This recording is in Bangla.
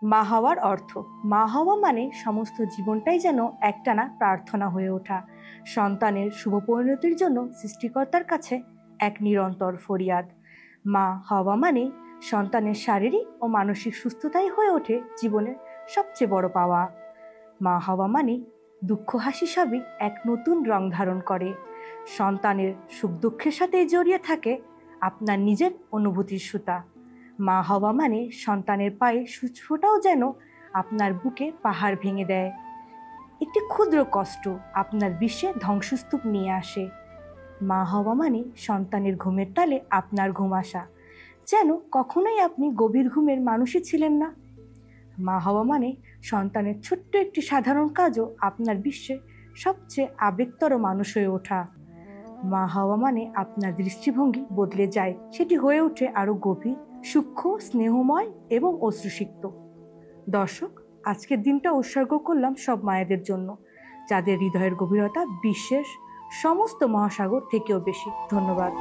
মা হওয়ার অর্থ। মা হওয়া মানে সমস্ত জীবনটাই যেন একটানা প্রার্থনা হয়ে ওঠা, সন্তানের শুভ পরিণতির জন্য সৃষ্টিকর্তার কাছে এক নিরন্তর ফরিয়াদ। মা হওয়া মানে সন্তানের শারীরিক ও মানসিক সুস্থতাই হয়ে ওঠে জীবনের সবচেয়ে বড় পাওয়া। মা হওয়া মানে দুঃখ হাসি সবই এক নতুন রং ধারণ করে। সন্তানের সুখ দুঃখের সাথে জড়িয়ে থাকে আপনার নিজের অনুভূতির সুতা। মা হওয়া মানে সন্তানের পায়ে সূচফোঁটাও যেন আপনার বুকে পাহাড় ভেঙে দেয়। একটি ক্ষুদ্র কষ্ট আপনার বিশ্বে ধ্বংসস্তূপ নিয়ে আসে। মা হওয়া মানে সন্তানের ঘুমের তালে আপনার ঘুম আসা, যেন কখনোই আপনি গভীর ঘুমের মানুষই ছিলেন না। মা হওয়া মানে সন্তানের ছোট্ট একটি সাধারণ কাজও আপনার বিশ্বে সবচেয়ে আবেগতর মানুষ হয়ে ওঠা। মা হওয়া মানে আপনার দৃষ্টিভঙ্গি বদলে যায়, সেটি হয়ে ওঠে আরো গভীর, সূক্ষ্ম, স্নেহময় এবং অশ্রুসিক্ত। দর্শক, আজকের দিনটা উৎসর্গ করলাম সব মায়েদের জন্য, যাদের হৃদয়ের গভীরতা বিশ্বের সমস্ত মহাসাগর থেকেও বেশি। ধন্যবাদ।